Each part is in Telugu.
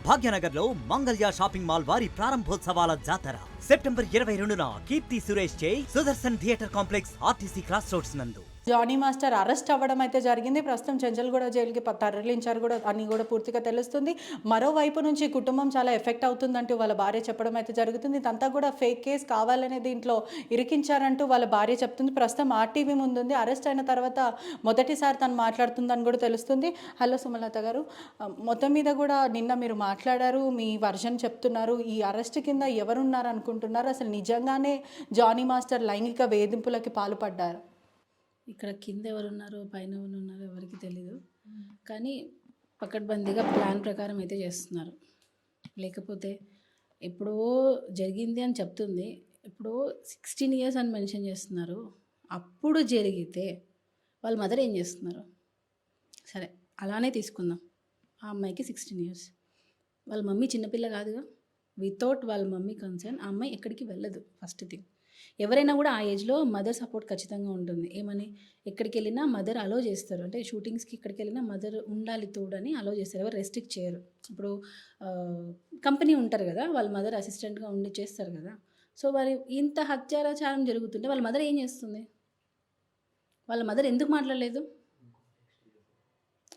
భాగ్యనగర్ లో మంగళ్య షాపింగ్ మాల్ వారి ప్రారంభోత్సవాల జాతర సెప్టెంబర్ 22న కీర్తి సురేష్ చే Sudarshan theatre complex RTC cross roads నందు. జానీ మాస్టర్ అరెస్ట్ అవ్వడం అయితే జరిగింది. ప్రస్తుతం చెంచల్గూడ జైలుకి తరలించారు కూడా అని కూడా పూర్తిగా తెలుస్తుంది. మరోవైపు నుంచి కుటుంబం చాలా ఎఫెక్ట్ అవుతుందంటూ వాళ్ళ భార్య చెప్పడం అయితే జరుగుతుంది. ఇదంతా కూడా ఫేక్ కేస్ కావాలనే దీంట్లో ఇరికించారంటూ వాళ్ళ భార్య చెప్తుంది. ప్రస్తుతం ఆర్టీవీ ముందుంది. అరెస్ట్ అయిన తర్వాత మొదటిసారి తను మాట్లాడుతుందని కూడా తెలుస్తుంది. హలో సుమలత గారు, మొత్తం మీద కూడా నిన్న మీరు మాట్లాడారు, మీ వర్షన్ చెప్తున్నారు. ఈ అరెస్ట్ కింద ఎవరున్నారు అనుకుంటున్నారు? అసలు నిజంగానే జానీ మాస్టర్ లైంగిక వేధింపులకి పాల్పడ్డారు? ఇక్కడ కింద ఎవరున్నారో పైన ఎవరున్నారో ఎవరికి తెలీదు, కానీ పకడ్బందీగా ప్లాన్ ప్రకారం అయితే చేస్తున్నారు. లేకపోతే ఎప్పుడో జరిగింది అని చెప్తుంది, ఎప్పుడో 16 years అని మెన్షన్ చేస్తున్నారు. అప్పుడు జరిగితే వాళ్ళ మదర్ ఏం చేస్తున్నారు? సరే అలానే తీసుకుందాం. ఆ అమ్మాయికి 16 years, వాళ్ళ మమ్మీ చిన్నపిల్ల కాదుగా. వితౌట్ వాళ్ళ మమ్మీ కన్సర్న్ ఆ అమ్మాయి ఎక్కడికి వెళ్ళదు. ఫస్ట్ థింగ్, ఎవరైనా కూడా ఆ ఏజ్లో మదర్ సపోర్ట్ ఖచ్చితంగా ఉంటుంది. ఏమని ఎక్కడికి వెళ్ళినా మదర్ అలో చేస్తారు. అంటే షూటింగ్స్కి ఎక్కడికి వెళ్ళినా మదర్ ఉండాలి తోడని అలో చేస్తారు. ఎవరు రెస్ట్రిక్ట్ చేయరు. ఇప్పుడు కంపెనీ ఉంటారు కదా, వాళ్ళ మదర్ అసిస్టెంట్గా ఉండి చేస్తారు కదా. సో వారి ఇంత హత్యాచారం జరుగుతుంటే వాళ్ళ మదర్ ఏం చేస్తుంది? వాళ్ళ మదర్ ఎందుకు మాట్లాడలేదు?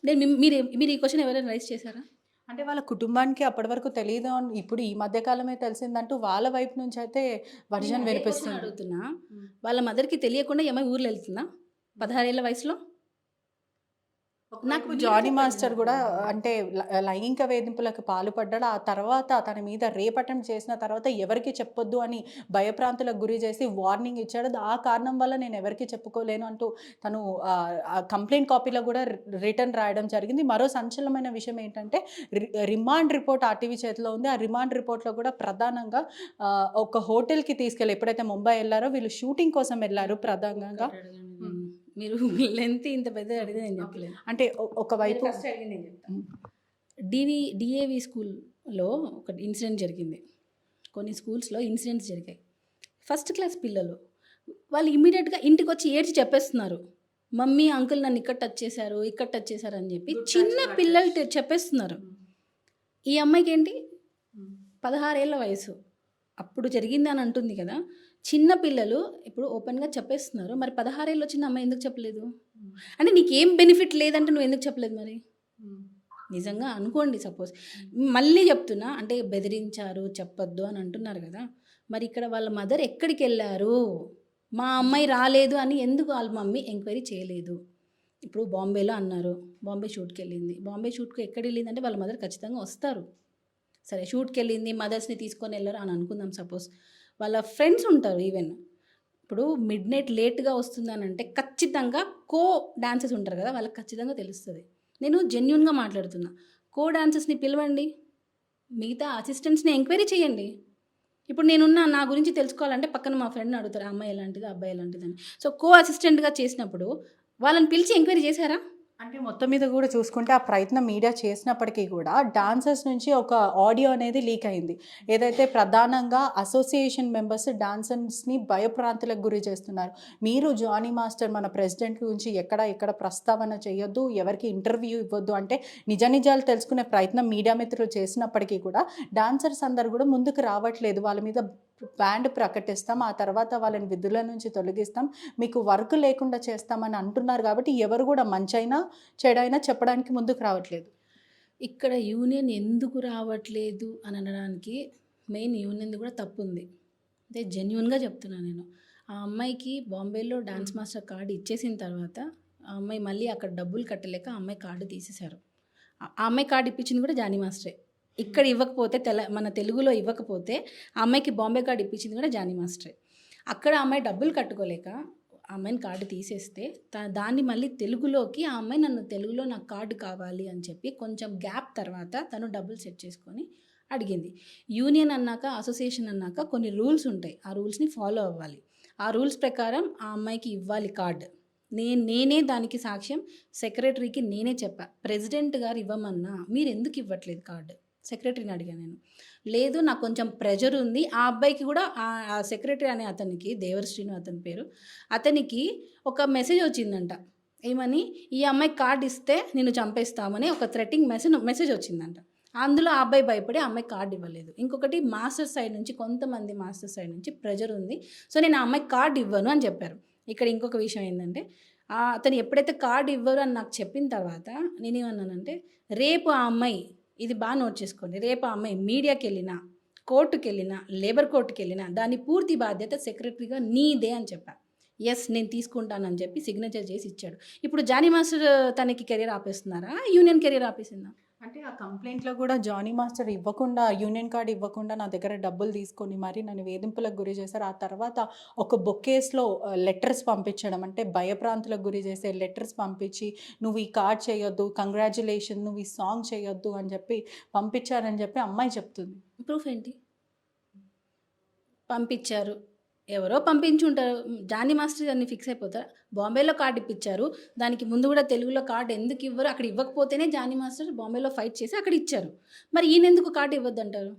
నేను మీరు ఈ క్వశ్చన్ ఎవరైనా రైజ్ చేశారా? అంటే వాళ్ళ కుటుంబానికి అప్పటి వరకు తెలియదు, ఇప్పుడు ఈ మధ్యకాలమే తెలిసిందంటూ వాళ్ళ వైపు నుంచి అయితే వర్షన్ వినిపిస్తుంది. అడుగుతున్నా, వాళ్ళ మదర్కి తెలియకుండా ఏమై ఊర్లో వెళ్తుందా 16 ఏళ్ల వయసులో? నాకు జానీ మాస్టర్ కూడా అంటే లైంగిక వేధింపులకు పాల్పడ్డాడు. ఆ తర్వాత తన మీద రేప్ అటెంప్ట్ చేసిన తర్వాత ఎవరికి చెప్పొద్దు అని భయప్రాంతులకు గురి చేసి వార్నింగ్ ఇచ్చాడు. ఆ కారణం వల్ల నేను ఎవరికి చెప్పుకోలేను అంటూ తను కంప్లైంట్ కాపీలో కూడా రిటర్న్ రాయడం జరిగింది. మరో సంచలనమైన విషయం ఏంటంటే రిమాండ్ రిపోర్ట్ ఆర్టీవీ చేతిలో ఉంది. ఆ రిమాండ్ రిపోర్ట్లో కూడా ప్రధానంగా ఒక హోటల్కి తీసుకెళ్ళి, ఎప్పుడైతే ముంబై వెళ్ళారో వీళ్ళు షూటింగ్ కోసం వెళ్ళారు ప్రధానంగా. మీరు లెంత్ ఇంత పెద్ద అడిగితే నేను చెప్పలేదు. అంటే ఒకవైపు డిఏవి స్కూల్లో ఒక ఇన్సిడెంట్ జరిగింది. కొన్ని స్కూల్స్లో ఇన్సిడెంట్స్ జరిగాయి. ఫస్ట్ క్లాస్ పిల్లలు వాళ్ళు ఇమీడియట్గా ఇంటికి వచ్చి ఏడ్చి చెప్పేస్తున్నారు, మమ్మీ అంకుల్ నన్ను ఇక్కడ టచ్ చేశారు, ఇక్కడ టచ్ చేశారు అని చెప్పి చిన్న పిల్లలు చెప్పేస్తున్నారు. ఈ అమ్మాయికి ఏంటి 16 ఏళ్ల వయసు, అప్పుడు జరిగింది అని అంటుంది కదా. చిన్న పిల్లలు ఇప్పుడు ఓపెన్గా చెప్పేస్తున్నారు. మరి 16 ఏళ్ళు వచ్చిన అమ్మాయి ఎందుకు చెప్పలేదు? అంటే నీకేం బెనిఫిట్ లేదంటే నువ్వు ఎందుకు చెప్పలేదు? మరి నిజంగా అనుకోండి, సపోజ్ మళ్ళీ చెప్తున్నా, అంటే బెదిరించారు చెప్పొద్దు అని అంటున్నారు కదా. మరి ఇక్కడ వాళ్ళ మదర్ ఎక్కడికి వెళ్ళారు? మా అమ్మాయి రాలేదు అని ఎందుకు వాళ్ళ మమ్మీ ఎంక్వైరీ చేయలేదు? ఇప్పుడు బాంబేలో అన్నారు, బాంబే షూట్కి వెళ్ళింది. బాంబే షూట్కి ఎక్కడ వెళ్ళిందంటే వాళ్ళ మదర్ ఖచ్చితంగా వస్తారు. సరే షూట్కి వెళ్ళింది, మదర్స్ని తీసుకొని వెళ్ళరు అని అనుకుందాం. సపోజ్ వాళ్ళ ఫ్రెండ్స్ ఉంటారు. ఈవెన్ ఇప్పుడు మిడ్ నైట్ లేట్గా వస్తుందని అంటే ఖచ్చితంగా కో డాన్సర్స్ ఉంటారు కదా, వాళ్ళకి ఖచ్చితంగా తెలుస్తుంది. నేను జెన్యున్గా మాట్లాడుతున్నా. కో డాన్సర్స్ని పిలవండి, మిగతా అసిస్టెంట్స్ని ఎంక్వైరీ చేయండి. ఇప్పుడు నేనున్నా, నా గురించి తెలుసుకోవాలంటే పక్కన మా ఫ్రెండ్ని అడుగుతారు, అమ్మాయి ఎలాంటిది అబ్బాయి ఎలాంటిదని. సో కో అసిస్టెంట్గా చేసినప్పుడు వాళ్ళని పిలిచి ఎంక్వైరీ చేశారా? అంటే మొత్తం మీద కూడా చూసుకుంటే ఆ ప్రయత్నం మీడియా చేసినప్పటికీ కూడా డాన్సర్స్ నుంచి ఒక ఆడియో అనేది లీక్ అయింది. ఏదైతే ప్రధానంగా అసోసియేషన్ మెంబర్స్ డాన్సర్స్ని భయప్రాంతులకు గురి చేస్తున్నారు. మీరు జానీ మాస్టర్ మన ప్రెసిడెంట్ గురించి ఎక్కడ ప్రస్తావన చేయొద్దు, ఎవరికి ఇంటర్వ్యూ ఇవ్వద్దు అంటే నిజాలు తెలుసుకునే ప్రయత్నం మీడియా మిత్రులు చేసినప్పటికీ కూడా డాన్సర్స్ అందరు కూడా ముందుకు రావట్లేదు. వాళ్ళ మీద బ్యాండ్ ప్రకటిస్తాం, ఆ తర్వాత వాళ్ళని విధుల నుంచి తొలగిస్తాం, మీకు వర్క్ లేకుండా చేస్తామని అంటున్నారు. కాబట్టి ఎవరు కూడా మంచైనా చెడైనా చెప్పడానికి ముందుకు రావట్లేదు. ఇక్కడ యూనియన్ ఎందుకు రావట్లేదు అని అనడానికి మెయిన్ యూనియన్ కూడా తప్పు ఉంది. అంటే జెన్యున్గా చెప్తున్నాను నేను. ఆ అమ్మాయికి బాంబేలో డాన్స్ మాస్టర్ కార్డు ఇచ్చేసిన తర్వాత ఆ అమ్మాయి మళ్ళీ అక్కడ డబ్బులు కట్టలేక ఆ అమ్మాయి కార్డు తీసేశారు. ఆ అమ్మాయి కార్డు ఇప్పించింది కూడా జానీ మాస్టరే. ఇక్కడ ఇవ్వకపోతే మన తెలుగులో ఇవ్వకపోతే ఆ అమ్మాయికి బాంబే కార్డు ఇప్పించింది కూడా జానీ మాస్టరే. అక్కడ ఆ అమ్మాయి డబ్బులు కట్టుకోలేక ఆ అమ్మాయిని కార్డు తీసేస్తే దాన్ని మళ్ళీ తెలుగులోకి ఆ అమ్మాయి నన్ను తెలుగులో నాకు కార్డు కావాలి అని చెప్పి కొంచెం గ్యాప్ తర్వాత తను డబ్బులు సెట్ చేసుకొని అడిగింది. యూనియన్ అన్నాక, అసోసియేషన్ అన్నాక కొన్ని రూల్స్ ఉంటాయి, ఆ రూల్స్ని ఫాలో అవ్వాలి. ఆ రూల్స్ ప్రకారం ఆ అమ్మాయికి ఇవ్వాలి కార్డు. నేనే దానికి సాక్ష్యం, సెక్రటరీకి నేనే చెప్పా, ప్రెసిడెంట్ గారు ఇవ్వమన్నా మీరు ఎందుకు ఇవ్వట్లేదు కార్డు? సెక్రటరీని అడిగాను నేను. లేదు నాకు కొంచెం ప్రెషర్ ఉంది. ఆ అబ్బాయికి కూడా ఆ సెక్రటరీ అనే అతనికి, దేవరశ్రీను అతని పేరు, అతనికి ఒక మెసేజ్ వచ్చిందంట. ఏమని, ఈ అమ్మాయికి కార్డు ఇస్తే నిన్ను చంపేస్తామని ఒక థ్రెటింగ్ మెసేజ్ వచ్చిందంట. అందులో ఆ అబ్బాయి భయపడి ఆ అమ్మాయి కార్డు ఇవ్వలేదు. ఇంకొకటి మాస్టర్ సైడ్ నుంచి కొంతమంది మాస్టర్ సైడ్ నుంచి ప్రెజర్ ఉంది. సో నేను ఆ అమ్మాయికి కార్డు ఇవ్వను అని చెప్పారు. ఇక్కడ ఇంకొక విషయం ఏంటంటే అతను ఎప్పుడైతే కార్డు ఇవ్వరు అని నాకు చెప్పిన తర్వాత నేనేమన్నానంటే, రేపు ఆ అమ్మాయి, ఇది బాగా నోట్ చేసుకోండి, రేపు ఆ అమ్మాయి మీడియాకి వెళ్ళినా, కోర్టుకి వెళ్ళినా, లేబర్ కోర్టుకి వెళ్ళినా దాని పూర్తి బాధ్యత సెక్రటరీగా నీదే అని చెప్పాను. ఎస్ నేను తీసుకుంటానని చెప్పి సిగ్నేచర్ చేసి ఇచ్చాడు. ఇప్పుడు జానీ మాస్టర్ తనకి కెరీర్ ఆపేస్తున్నారా, యూనియన్ కెరీర్ ఆపేసిందా? అంటే ఆ కంప్లైంట్లో కూడా జానీ మాస్టర్ ఇవ్వకుండా, యూనియన్ కార్డ్ ఇవ్వకుండా నా దగ్గర డబ్బులు తీసుకొని మరి నన్ను వేధింపులకు గురి చేశారు. ఆ తర్వాత ఒక బొకేస్లో లెటర్స్ పంపించడం, అంటే భయప్రాంతులకు గురి చేసే లెటర్స్ పంపించి, నువ్వు ఈ కార్డ్ చేయొద్దు, కంగ్రాచులేషన్, నువ్వు ఈ సాంగ్ చేయొద్దు అని చెప్పి పంపించారని చెప్పి అమ్మాయి చెప్తుంది. ప్రూఫ్ ఏంటి? పంపించారు, ఎవరో పంపించి ఉంటారు. జానీ మాస్టర్ అన్ని ఫిక్స్ అయిపోతారు. బాంబేలో కార్డు ఇప్పించారు, దానికి ముందు కూడా తెలుగులో కార్డు ఎందుకు ఇవ్వరు? అక్కడ ఇవ్వకపోతేనే జానీ మాస్టర్ బాంబేలో ఫైట్ చేసి అక్కడ ఇచ్చారు. మరి ఈయన ఎందుకు కార్డు ఇవ్వద్దు అంటారు?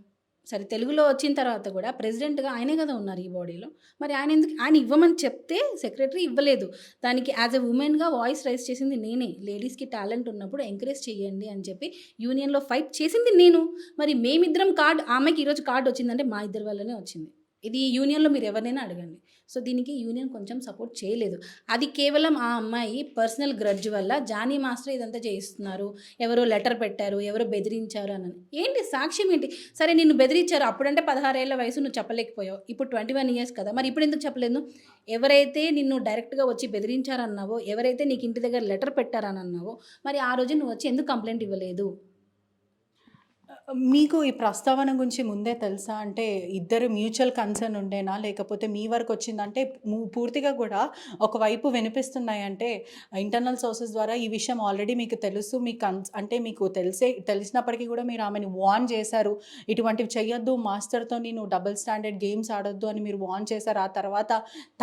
సరే, తెలుగులో వచ్చిన తర్వాత కూడా ప్రెసిడెంట్గా ఆయనే కదా ఉన్నారు ఈ బాడీలో, మరి ఆయన ఎందుకు, ఆయన ఇవ్వమని చెప్తే సెక్రటరీ ఇవ్వలేదు. దానికి యాజ్ ఎ ఉమెన్గా వాయిస్ రైజ్ చేసింది నేనే. లేడీస్కి టాలెంట్ ఉన్నప్పుడు ఎంకరేజ్ చేయండి అని చెప్పి యూనియన్లో ఫైట్ చేసింది నేను. మరి మేమిద్దరం కార్డు, ఆమెకి ఈరోజు కార్డు వచ్చిందంటే మా ఇద్దరి వల్లనే వచ్చింది. ఇది యూనియన్లో మీరు ఎవరినైనా అడగండి. సో దీనికి యూనియన్ కొంచెం సపోర్ట్ చేయలేదు. అది కేవలం ఆ అమ్మాయి పర్సనల్ గ్రడ్జ్ వల్ల జానీ మాస్టర్ ఇదంతా చేయిస్తున్నారు, ఎవరో లెటర్ పెట్టారు, ఎవరో బెదిరించారు అని. ఏంటి సాక్ష్యం ఏంటి? సరే, నిన్ను బెదిరించారు, అప్పుడంటే 16 ఏళ్ల వయసు, నువ్వు చెప్పలేకపోయావు. ఇప్పుడు 21 ఇయర్స్ కదా, మరి ఇప్పుడు ఎందుకు చెప్పలేదు? ఎవరైతే నిన్ను డైరెక్ట్గా వచ్చి బెదిరించారన్నావో, ఎవరైతే నీకు ఇంటి దగ్గర లెటర్ పెట్టారని అన్నావో, మరి ఆ రోజు నువ్వు వచ్చి ఎందుకు కంప్లైంట్ ఇవ్వలేదు? మీకు ఈ ప్రస్తావన గురించి ముందే తెలుసా? అంటే ఇద్దరు మ్యూచువల్ కన్సర్న్ ఉండేనా, లేకపోతే మీ వరకు వచ్చిందంటే పూర్తిగా కూడా ఒకవైపు వినిపిస్తున్నాయి అంటే ఇంటర్నల్ సోర్సెస్ ద్వారా ఈ విషయం ఆల్రెడీ మీకు తెలుసు, మీకు అంటే మీకు తెలిసినప్పటికీ కూడా మీరు ఆమెను వార్న్ చేశారు, ఇటువంటివి చెయ్యొద్దు, మాస్టర్తో నేను డబుల్ స్టాండర్డ్ గేమ్స్ ఆడొద్దు అని మీరు వార్న్ చేశారు. ఆ తర్వాత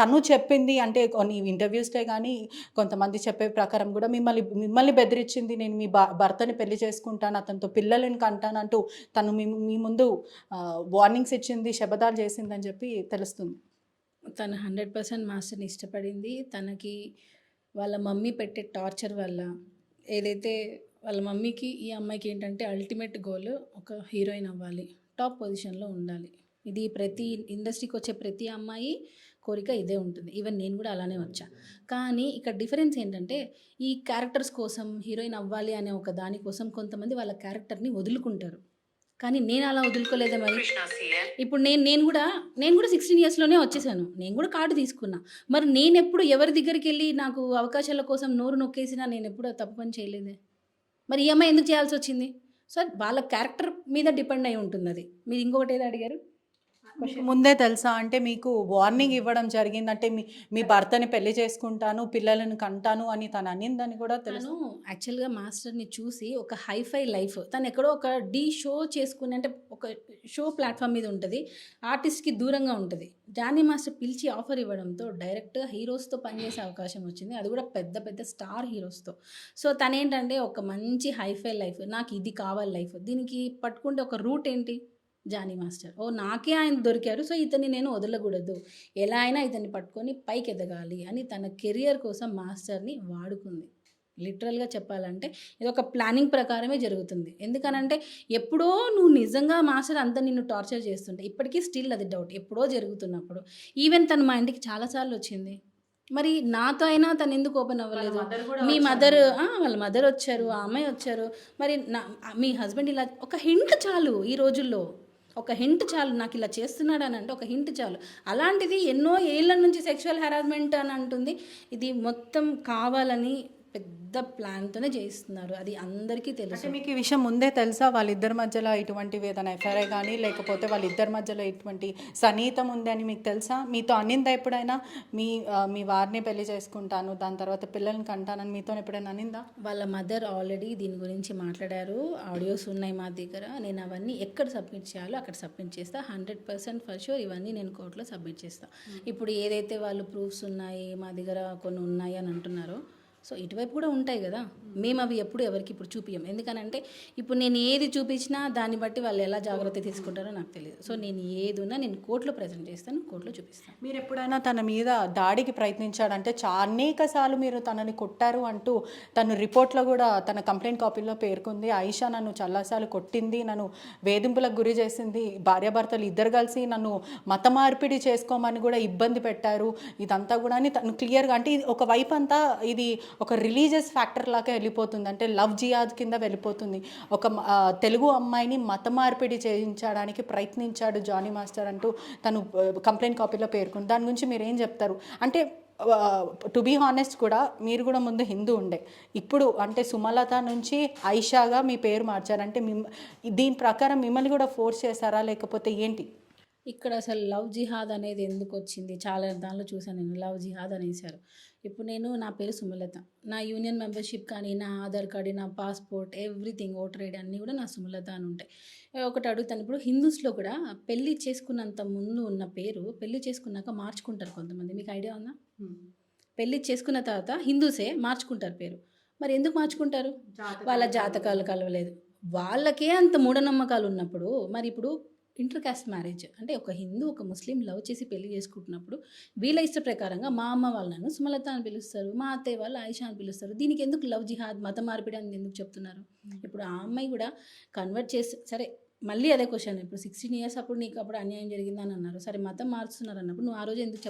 తను చెప్పింది, అంటే కొన్ని ఇంటర్వ్యూస్లో కానీ కొంతమంది చెప్పే ప్రకారం కూడా మిమ్మల్ని బెదిరించింది, నేను మీ భర్తని పెళ్లి చేసుకుంటాను, అతనితో పిల్లలను కంటాను అంటూ తను మీ ముందు వార్నింగ్స్ ఇచ్చింది, శబదాలు చేసిందని చెప్పి తెలుస్తుంది. తను 100% మాస్టర్ని ఇష్టపడింది. తనకి వాళ్ళ మమ్మీ పెట్టే టార్చర్ వల్ల, ఏదైతే వాళ్ళ మమ్మీకి ఈ అమ్మాయికి ఏంటంటే అల్టిమేట్ గోల్ ఒక హీరోయిన్ అవ్వాలి, టాప్ పొజిషన్లో ఉండాలి. ఇది ప్రతి ఇండస్ట్రీకి వచ్చే ప్రతి అమ్మాయి కోరిక ఇదే ఉంటుంది. ఈవెన్ నేను కూడా అలానే వచ్చా. కానీ ఇక్కడ డిఫరెన్స్ ఏంటంటే, ఈ క్యారెక్టర్స్ కోసం హీరోయిన్ అవ్వాలి అనే ఒక దానికోసం కొంతమంది వాళ్ళ క్యారెక్టర్ని వదులుకుంటారు. కానీ నేను అలా వదులుకోలేదే. మరి ఇప్పుడు నేను కూడా 16 ఇయర్స్లోనే వచ్చేసాను, నేను కూడా కార్డు తీసుకున్నా. మరి నేను ఎప్పుడు ఎవరి దగ్గరికి వెళ్ళి నాకు అవకాశాల కోసం నోరు నొక్కేసినా నేను ఎప్పుడు తప్పు పని చేయలేదే. మరి ఈ అమ్మాయి ఎందుకు చేయాల్సి వచ్చింది? సో వాళ్ళ క్యారెక్టర్ మీద డిపెండ్ అయి ఉంటుంది అది. మీరు ఇంకొకటి ఏదో అడిగారు, ముందే తెలుసా? అంటే మీకు వార్నింగ్ ఇవ్వడం జరిగిందంటే మీ భర్తని పెళ్లి చేసుకుంటాను, పిల్లలను కంటాను అని తను అనిందని కూడా తెలుసు. తను యాక్చువల్గా మాస్టర్ని చూసి ఒక హైఫై లైఫ్, తను ఎక్కడో ఒక షో చేసుకుని, అంటే ఒక షో ప్లాట్ఫామ్ మీద ఉంటుంది, ఆర్టిస్ట్కి దూరంగా ఉంటుంది. జానీ మాస్టర్ పిలిచి ఆఫర్ ఇవ్వడంతో డైరెక్ట్గా హీరోస్తో పనిచేసే అవకాశం వచ్చింది, అది కూడా పెద్ద పెద్ద స్టార్ హీరోస్తో. సో తనేంటంటే ఒక మంచి హైఫై లైఫ్, నాకు ఇది కావాలి లైఫ్, దీనికి పట్టుకుంటే ఒక రూట్ ఏంటి? జానీ మాస్టర్. నాకే ఆయన దొరికారు, సో ఇతన్ని నేను వదలకూడదు, ఎలా అయినా ఇతన్ని పట్టుకొని పైకి ఎదగాలి అని తన కెరియర్ కోసం మాస్టర్ని వాడుకుంది. లిటరల్గా చెప్పాలంటే ఇది ఒక ప్లానింగ్ ప్రకారమే జరుగుతుంది. ఎందుకనంటే ఎప్పుడో నువ్వు నిజంగా మాస్టర్ అంతా నిన్ను టార్చర్ చేస్తుంటే, ఇప్పటికీ స్టిల్ అది డౌట్, ఎప్పుడో జరుగుతున్నప్పుడు. ఈవెన్ తను మా ఇంటికి చాలాసార్లు వచ్చింది, మరి నాతో అయినా తను ఎందుకు ఓపెన్ అవ్వలేదు? మీ మదర్, వాళ్ళ మదర్ వచ్చారు, ఆ అమ్మాయి వచ్చారు, మరి మీ హస్బెండ్ ఇలా, ఒక హింట్ చాలు ఈ రోజుల్లో, ఒక హింట్ చాలు, నాకు ఇలా చేస్తున్నాడు అని అంటే ఒక హింట్ చాలు. అలాంటిది ఎన్నో ఏళ్ళ నుంచి సెక్షువల్ హెరాస్మెంట్ అని అంటుంది. ఇది మొత్తం కావాలని పెద్ద ప్లాన్తోనే చేయిస్తున్నారు, అది అందరికీ తెలుసు. అంటే మీకు ఈ విషయం ముందే తెలుసా? వాళ్ళిద్దరి మధ్యలో ఇటువంటివి ఏదైనా ఎఫ్ఐఆర్ కానీ, లేకపోతే వాళ్ళిద్దరి మధ్యలో ఇటువంటి సన్నిహితం ఉంది అని మీకు తెలుసా? మీతో అనిందా ఎప్పుడైనా? మీ వారిని పెళ్లి చేసుకుంటాను, దాని తర్వాత పిల్లల్ని కంటానని మీతో ఎప్పుడైనా అనిందా? వాళ్ళ మదర్ ఆల్రెడీ దీని గురించి మాట్లాడారు, ఆడియోస్ ఉన్నాయి మా దగ్గర. నేను అవన్నీ ఎక్కడ సబ్మిట్ చేయాలో అక్కడ సబ్మిట్ చేస్తా, 100% ఫర్ షూర్ ఇవన్నీ నేను కోర్టులో సబ్మిట్ చేస్తాను. ఇప్పుడు ఏదైతే వాళ్ళు ప్రూఫ్స్ ఉన్నాయి మా దగ్గర కొన్ని ఉన్నాయి అని అంటున్నారో, సో ఇటువైపు కూడా ఉంటాయి కదా, మేము అవి ఎప్పుడు ఎవరికి ఇప్పుడు చూపించం. ఎందుకనంటే ఇప్పుడు నేను ఏది చూపించినా దాన్ని బట్టి వాళ్ళు ఎలా జాగ్రత్త తీసుకుంటారో నాకు తెలియదు. సో నేను ఏది ఉన్నా నేను కోర్టులో ప్రజెంట్ చేస్తాను, కోర్టులో చూపిస్తాను. మీరు ఎప్పుడైనా తన మీద దాడికి ప్రయత్నించాడంటే అనేక సార్లు మీరు తనని కొట్టారు అంటూ తను రిపోర్ట్లో కూడా తన కంప్లైంట్ కాపీలో పేర్కొంది. ఆయిషా నన్ను చాలాసార్లు కొట్టింది, నన్ను వేధింపులకు గురి చేసింది, భార్యాభర్తలు ఇద్దరు కలిసి నన్ను మత మార్పిడి చేసుకోమని కూడా ఇబ్బంది పెట్టారు, ఇదంతా కూడా అని తను క్లియర్గా, అంటే ఇది ఒక వైపు అంతా ఇది ఒక రిలీజియస్ ఫ్యాక్టర్ లాగా వెళ్ళిపోతుంది, అంటే లవ్ జియాద్ కింద వెళ్ళిపోతుంది. ఒక తెలుగు అమ్మాయిని మత మార్పిడి చేయించడానికి ప్రయత్నించాడు జానీ మాస్టర్ అంటూ తను కంప్లైంట్ కాపీలో పేర్కొంది. దాని గురించి మీరు ఏం చెప్తారు? అంటే టు బీ హానెస్ట్ కూడా మీరు కూడా ముందు హిందూ ఉండే, ఇప్పుడు అంటే సుమలత నుంచి ఆయిషాగా మీ పేరు మార్చారంటే దీని ప్రకారం మిమ్మల్ని కూడా ఫోర్స్ చేశారా లేకపోతే ఏంటి? ఇక్కడ అసలు లవ్ జిహాద్ అనేది ఎందుకు వచ్చింది, చాలా దానిలో చూసాను నేను, లవ్ జిహాద్ అనేసారు. ఇప్పుడు నా పేరు సుమలత, నా యూనియన్ మెంబర్షిప్ కానీ, నా ఆధార్ కార్డు, నా పాస్పోర్ట్, ఎవ్రీథింగ్, ఓటర్ ఐడి అన్నీ కూడా నా సుమలత అని ఉంటాయి. ఒకటి అడుగుతాను, ఇప్పుడు హిందూస్లో కూడా పెళ్ళి చేసుకున్నంత ముందు ఉన్న పేరు పెళ్ళి చేసుకున్నాక మార్చుకుంటారు కొంతమంది, మీకు ఐడియా ఉందా? పెళ్ళి చేసుకున్న తర్వాత హిందూసే మార్చుకుంటారు పేరు. మరి ఎందుకు మార్చుకుంటారు? వాళ్ళ జాతకాలు కలవలేదు, వాళ్ళకే అంత మూఢనమ్మకాలు ఉన్నప్పుడు. మరి ఇప్పుడు ఇంటర్ కాస్ట్ మ్యారేజ్ అంటే ఒక హిందూ ఒక ముస్లిం లవ్ చేసి పెళ్లి చేసుకుంటున్నప్పుడు వీళ్ళ ఇష్ట ప్రకారంగా మా అమ్మ వాళ్ళు నన్ను సుమలత అని పిలుస్తారు, మా అత్తయ్య వాళ్ళు ఆయిషా అని పిలుస్తారు. దీనికి ఎందుకు లవ్ జిహాద్ మత మార్పిడి అని ఎందుకు చెప్తున్నారు? ఇప్పుడు ఆ అమ్మాయి కూడా కన్వర్ట్ చేసి, సరే మళ్ళీ అదే క్వశ్చన్, ఇప్పుడు 16 years అప్పుడు నీకు అప్పుడు అన్యాయం జరిగిందని అన్నారు, సరే మతం మార్చుతున్నారు అన్నప్పుడు నువ్వు ఆ రోజే ఎందుకు